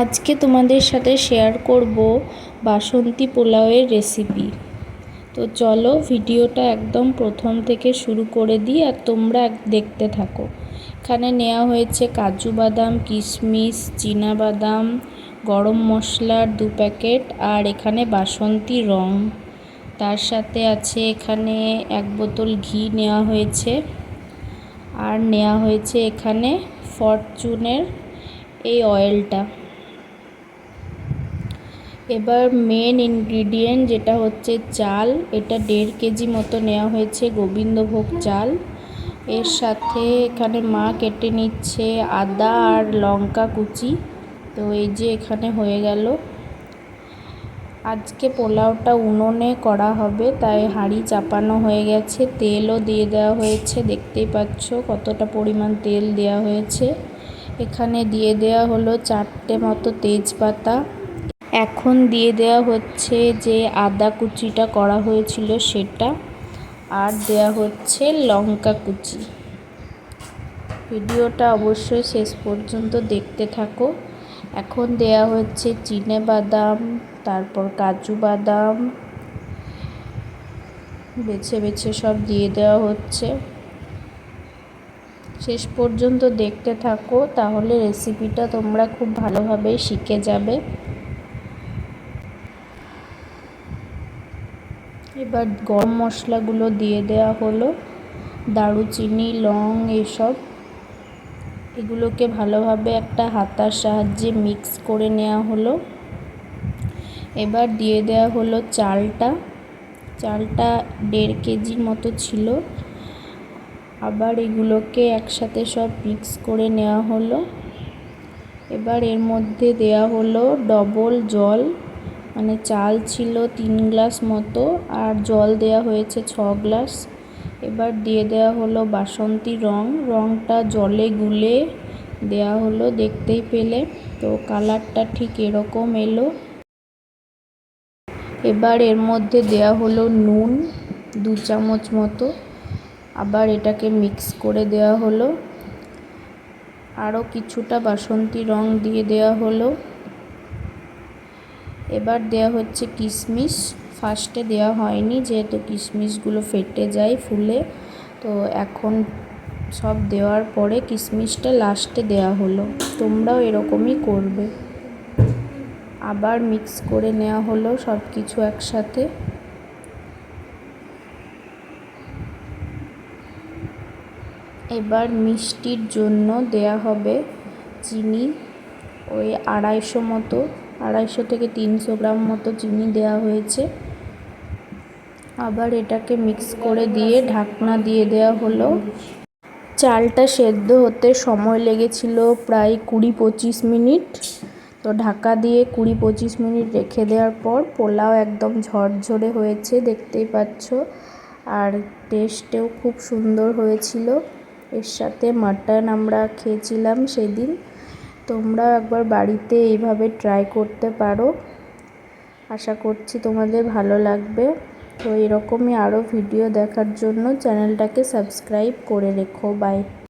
আজকে তোমাদের সাথে শেয়ার করব বাসন্তী পোলাওয়ের রেসিপি। তো চলো ভিডিওটা একদম প্রথম থেকে শুরু করে দিই আর তোমরা দেখতে থাকো। এখানে নেওয়া হয়েছে কাজু বাদাম, কিশমিশ, চীনা বাদাম, গরম মশলার 2 প্যাকেট আর এখানে বাসন্তী রং। তার সাথে আছে এখানে 1 বোতল ঘি নেওয়া হয়েছে আর নেওয়া হয়েছে এখানে ফরচুনের এই অয়েলটা। এবার মেন ইনগ্রিডিয়েন্ট যেটা হচ্ছে চাল, এটা 1.5 কেজি মতো নেওয়া হয়েছে গোবিন্দভোগ চাল। এর সাথে এখানে মা কেটে নিচ্ছে আদা আর লঙ্কা কুচি। তো এই যে এখানে হয়ে গেল। আজকে পোলাওটা উনুনে করা হবে, তাই হাঁড়ি চাপানো হয়ে গেছে, তেলও দিয়ে দেওয়া হয়েছে। দেখতেই পাচ্ছ কতটা পরিমাণ তেল দেওয়া হয়েছে। এখানে দিয়ে দেওয়া হলো 4টে মতো তেজপাতা। এখন দিয়ে দেওয়া হচ্ছে যে আদা কুচিটা করা হয়েছিল সেটা, আর দেওয়া হচ্ছে লঙ্কা কুচি। ভিডিওটা অবশ্যই শেষ পর্যন্ত দেখতে থাকো। এখন দেওয়া হচ্ছে চিনে বাদাম, তারপর কাজু বাদাম বেছে বেছে সব দিয়ে দেওয়া হচ্ছে। শেষ পর্যন্ত দেখতে থাকো, তাহলে রেসিপিটা তোমরা খুব ভালোভাবে শিখে যাবে। এবার গরম মশলাগুলো দিয়ে দেওয়া হলো, দারুচিনি, লং, এসব। এগুলোকে ভালোভাবে একটা হাতার সাহায্যে মিক্স করে নেওয়া হলো। এবার দিয়ে দেওয়া হলো চালটা 1.5 কেজির মতো ছিল। আবার এগুলোকে একসাথে সব মিক্স করে নেওয়া হলো। এবার এর মধ্যে দেওয়া হলো ডবল জল, মানে চাল ছিল 3 গ্লাস মতো আর জল দেওয়া হয়েছে 6 গ্লাস। এবার দিয়ে দেওয়া হলো বাসন্তী রংটা জলে গুলে দেওয়া হলো, দেখতেই পেলে। তো কালারটা ঠিক এরকম এলো। এবার এর মধ্যে দেওয়া হলো নুন 2 চামচ মতো। আবার এটাকে মিক্স করে দেওয়া হলো। আরও কিছুটা বাসন্তী রং দিয়ে দেওয়া হলো। এবার দেওয়া হচ্ছে কিশমিশ। ফার্স্টে দেওয়া হয়নি, যেহেতু কিশমিশগুলো ফেটে যায় ফুলে। তো এখন সব দেওয়ার পরে কিশমিশটা লাস্টে দেওয়া হলো। তোমরাও এরকমই করবে। আবার মিক্স করে নেওয়া হলো সব কিছু একসাথে। এবার মিষ্টির জন্য দেয়া হবে চিনি, ওই 250 থেকে 300 গ্রাম মতো চিনি দেওয়া হয়েছে। আবার এটাকে মিক্স করে দিয়ে ঢাকনা দিয়ে দেওয়া হলো। চালটা সেদ্ধ হতে সময় লেগেছিল প্রায় 20-25 মিনিট। তো ঢাকা দিয়ে 20-25 মিনিট রেখে দেওয়ার পর পোলাও একদম ঝরঝরে হয়েছে, দেখতেই পাচ্ছ। আর টেস্টেও খুব সুন্দর হয়েছিল। এর সাথে মাটন আমরা খেয়েছিলাম সেদিন। তোমরা একবার বাড়িতে এইভাবে ট্রাই করতে পারো। আশা করছি তোমাদের ভালো লাগবে। তো এরকমই আরও ভিডিও দেখার জন্য চ্যানেলটাকে সাবস্ক্রাইব করে রেখো। বাই।